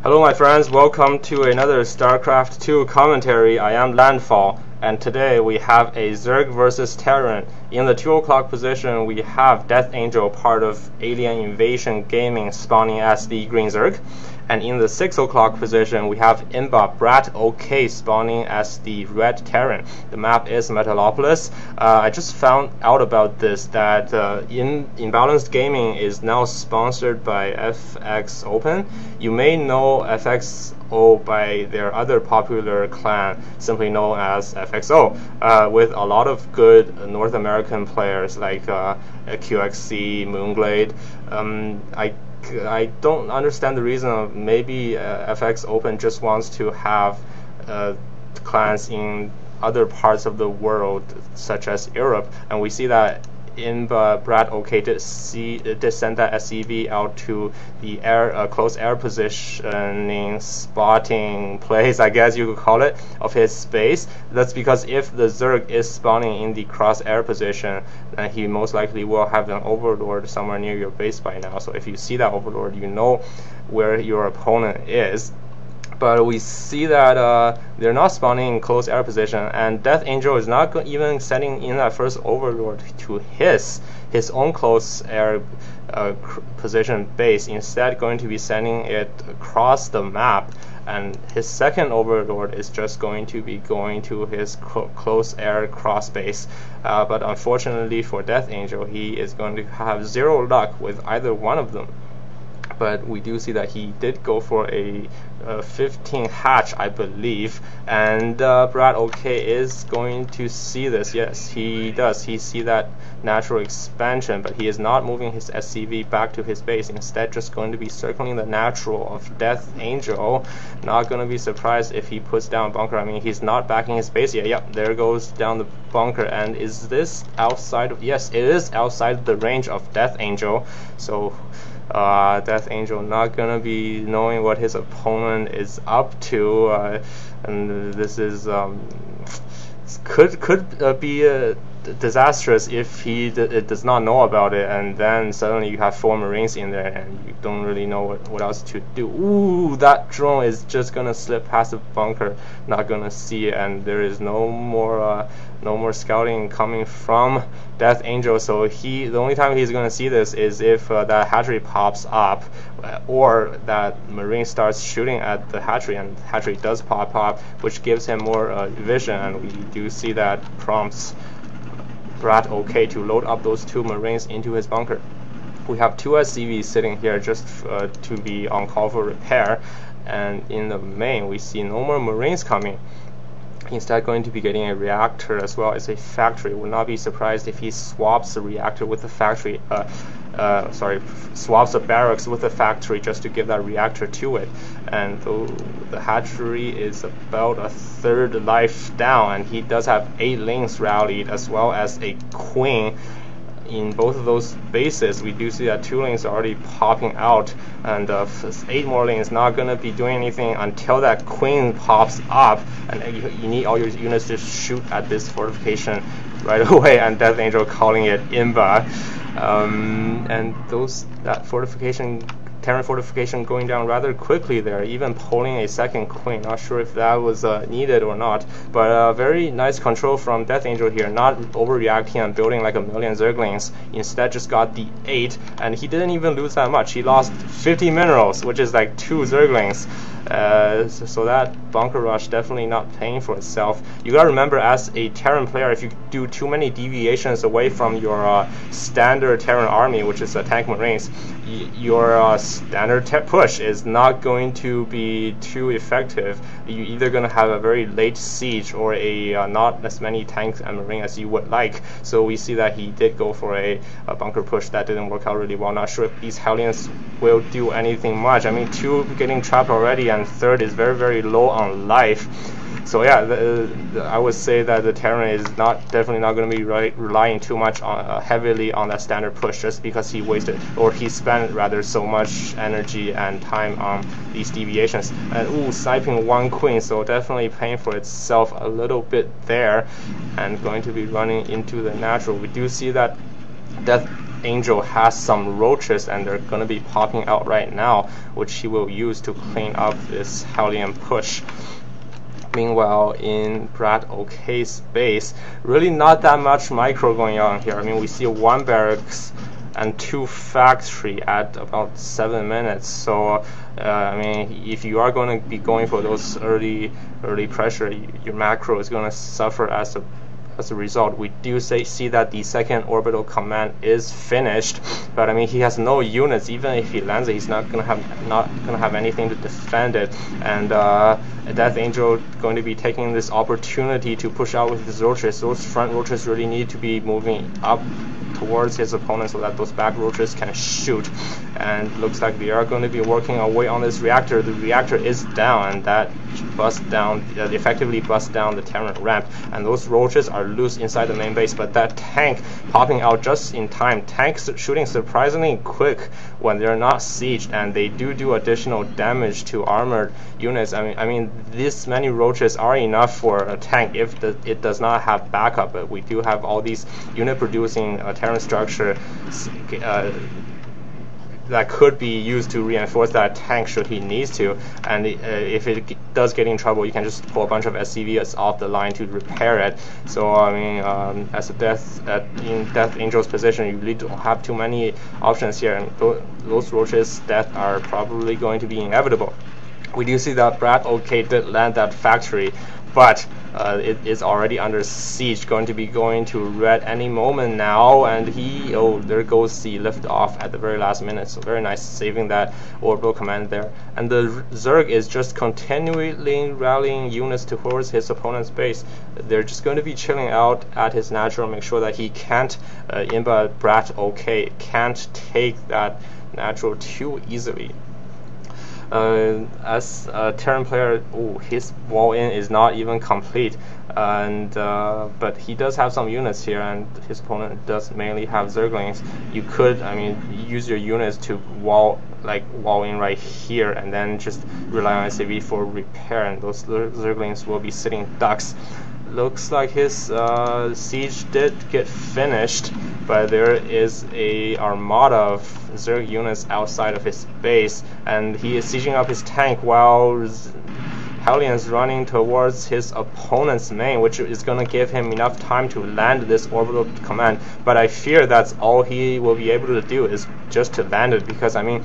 Hello my friends, welcome to another Starcraft II commentary. I am Landfall, and today we have a Zerg versus Terran. In the 2 o'clock position we have AiDeathAngel, part of Alien Invasion Gaming, spawning as the Green Zerg. And in the 6 o'clock position we have imbaBratOK spawning as the Red Terran. The map is Metalopolis. I just found out about this, that Imbalanced Gaming is now sponsored by FX Open. You may know FXO by their other popular clan, simply known as FXO, with a lot of good North American players like QXC, Moonglade. I don't understand the reason of maybe FX Open just wants to have clans in other parts of the world, such as Europe, and we see that imbaBratOK did send that SCV out to the close air positioning spotting place, I guess you could call it, of his space. That's because if the Zerg is spawning in the cross air position, then he most likely will have an overlord somewhere near your base by now. So if you see that overlord, you know where your opponent is. But we see that they're not spawning in close air position, and AiDeathAngel is not even sending in that first overlord to his own close air position base. Instead, going to be sending it across the map, and his second overlord is just going to be going to his close air cross base. But unfortunately for AiDeathAngel, he is going to have zero luck with either one of them. But we do see that he did go for a 15 hatch, I believe, and BratOK is going to see this. Yes, he does. He see that natural expansion, but he is not moving his SCV back to his base. Instead, just going to be circling the natural of AiDeathAngel. Not going to be surprised if he puts down bunker. I mean, he's not backing his base yet. Yep, there goes down the bunker. And is this outside of? Yes, it is outside the range of AiDeathAngel. So AiDeathAngel not gonna be knowing what his opponent is up to, and this is could be disastrous if he does not know about it, and then suddenly you have 4 Marines in there and you don't really know what else to do. Ooh, that drone is just gonna slip past the bunker, not gonna see it, and there is no more scouting coming from AiDeathAngel. So the only time he's gonna see this is if that hatchery pops up, or that Marine starts shooting at the hatchery, and the hatchery does pop up, which gives him more vision, and we do see that prompts BratOK to load up those 2 Marines into his bunker. We have 2 SCVs sitting here just to be on call for repair, and in the main we see no more Marines coming. Instead, going to be getting a reactor as well as a factory. Would not be surprised if he swaps the reactor with the factory. Swaps the barracks with the factory just to give that reactor to it. And though the hatchery is about a third life down, and he does have 8 lings rallied as well as a queen. In both of those bases, we do see that 2 lings are already popping out, and 8 more lings not going to be doing anything until that queen pops up, and you need all your units to shoot at this fortification right away, and AiDeathAngel calling it imba. And that fortification, Terran fortification, going down rather quickly there, even pulling a second queen. Not sure if that was needed or not, but very nice control from AiDeathAngel here, not overreacting and building like a million Zerglings. Instead, just got the 8, and he didn't even lose that much. He lost 50 minerals, which is like 2 Zerglings. So that bunker rush definitely not paying for itself. You gotta remember, as a Terran player, if you do too many deviations away from your standard Terran army, which is tank Marines, your standard push is not going to be too effective. You're either going to have a very late siege or a not as many tanks and Marine as you would like. So we see that he did go for a bunker push that didn't work out really well. Not sure if these Hellions will do anything much. I mean, 2 getting trapped already, and 3rd is very, very low on life. So yeah, I would say that the Terran is definitely not going to be relying too much heavily on that standard push, just because he spent rather so much energy and time on these deviations. And sniping 1 queen, so definitely paying for itself a little bit there, and going to be running into the natural. We do see that Angel has some roaches, and they're going to be popping out right now, which he will use to clean up this Hellion push. Meanwhile, in BratOK's base, really not that much micro going on here. I mean, we see 1 barracks and 2 factory at about 7 minutes. So, I mean, if you are going to be going for those early pressure, your macro is going to suffer as a result. We do see that the second orbital command is finished, but I mean, he has no units. Even if he lands it, he's not gonna have anything to defend it. And Death Angel going to be taking this opportunity to push out with his roaches. Those front roaches really need to be moving up towards his opponent so that those back roaches can shoot. And looks like they are going to be working away on this reactor. The reactor is down, and that effectively busts down the Terran ramp. And those roaches are loose inside the main base, but that tank popping out just in time. Tanks shooting surprisingly quick when they're not sieged, and they do additional damage to armored units. I mean, this many roaches are enough for a tank if it does not have backup. But we do have all these unit producing Terran structure that could be used to reinforce that tank should he needs to, and if it does get in trouble, you can just pull a bunch of SCVs off the line to repair it. So I mean, as a in Death Angel's position, you really don't have too many options here, and those roaches' death are probably going to be inevitable. We do see that BratOK did land that factory, but it is already under siege, going to be going to red any moment now, and there goes the lift off at the very last minute. So very nice saving that orbital command there. And the Zerg is just continually rallying units towards his opponent's base. They're just going to be chilling out at his natural, make sure that he can't imbaBratOK can't take that natural too easily. As a Terran player, his wall in is not even complete, and but he does have some units here, and his opponent does mainly have Zerglings. You could, I mean, use your units to wall in right here, and then just rely on SCV for repair, and those Zerglings will be sitting ducks. Looks like his siege did get finished, but there is a armada of Zerg units outside of his base, and he is sieging up his tank while Hellions running towards his opponent's main, which is going to give him enough time to land this orbital command. But I fear that's all he will be able to do, is just to land it, because I mean,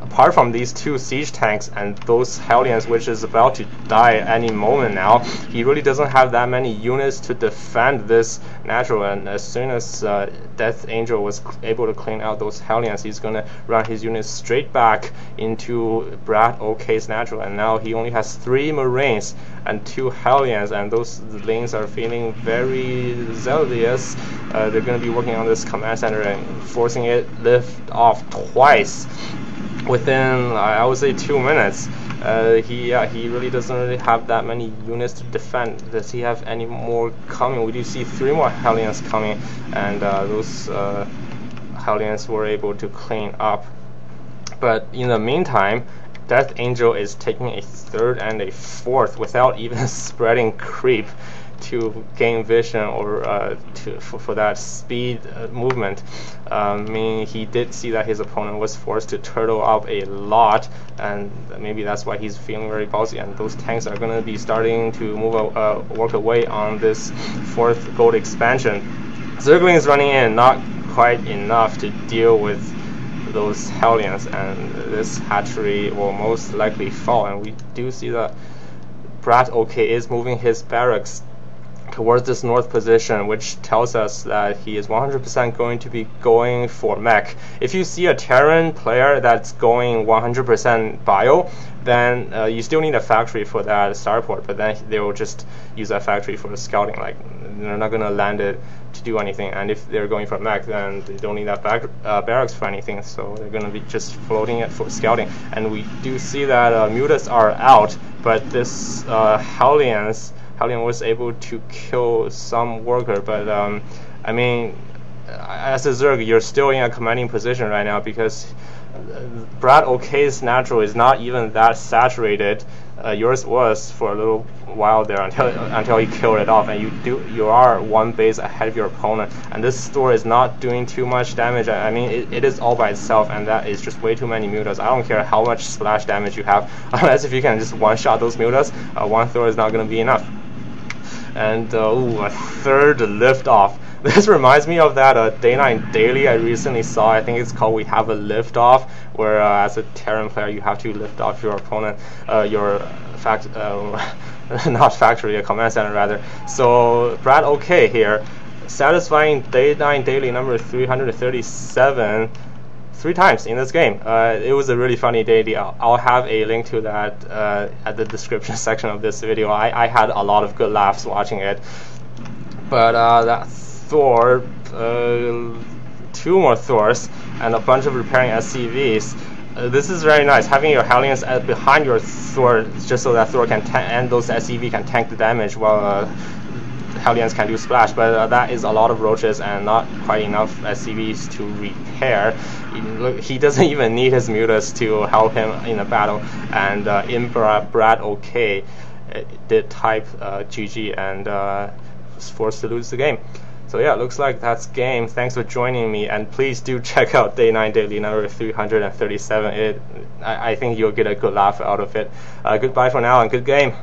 apart from these 2 siege tanks and those Hellions, which is about to die any moment now, he really doesn't have that many units to defend this natural. And as soon as Death Angel was able to clean out those Hellions, he's going to run his units straight back into BratOK's natural. And now he only has 3 Marines and 2 Hellions, and those lanes are feeling very zealous. They're going to be working on this command center and forcing it lift off twice within, I would say, 2 minutes. He really doesn't really have that many units to defend. Does he have any more coming? We do see 3 more Hellions coming, and those Hellions were able to clean up. But in the meantime, Death Angel is taking a 3rd and a 4th without even spreading creep to gain vision or for that speed movement. I mean, he did see that his opponent was forced to turtle up a lot, and maybe that's why he's feeling very ballsy. And those tanks are going to be starting to work away on this 4th gold expansion. Zergling is running in, not quite enough to deal with those Hellions, and this hatchery will most likely fall. And we do see that BratOK is moving his barracks towards this north position, which tells us that he is 100% going to be going for mech. If you see a Terran player that's going 100% bio, then you still need a factory for that starport, but then they will just use that factory for the scouting. Like, they're not going to land it to do anything, and if they're going for mech, then they don't need that barracks for anything, so they're going to be just floating it for scouting. And we do see that mutas are out, but this Hellion was able to kill some worker. But I mean, as a Zerg, you're still in a commanding position right now, because BratOK's natural is not even that saturated. Yours was for a little while there until you killed it off, and you are one base ahead of your opponent. And this store is not doing too much damage. I mean, it is all by itself, and that is just way too many mutas. I don't care how much splash damage you have, unless if you can just one-shot those mutas, one throw is not going to be enough. And ooh, a third lift off. This reminds me of that Day9 Daily I recently saw. I think it's called "We Have a Lift Off," where as a Terran player you have to lift off your opponent, not factory, a command center rather. So BratOK here, satisfying Day9 Daily number 337 3 times in this game. It was a really funny daily. I'll have a link to that at the description section of this video. I had a lot of good laughs watching it. But that Thor, 2 more Thors, and a bunch of repairing SCVs. This is very nice, having your Hellions behind your Thor, just so that Thor can and those SCV can tank the damage while Hellions can do splash. But that is a lot of roaches and not quite enough SCVs to repair. He doesn't even need his mutas to help him in a battle. And imbaBratOK did type GG and was forced to lose the game. So yeah, looks like that's game. Thanks for joining me, and please do check out Day9 Daily number 337. I think you'll get a good laugh out of it. Goodbye for now, and good game.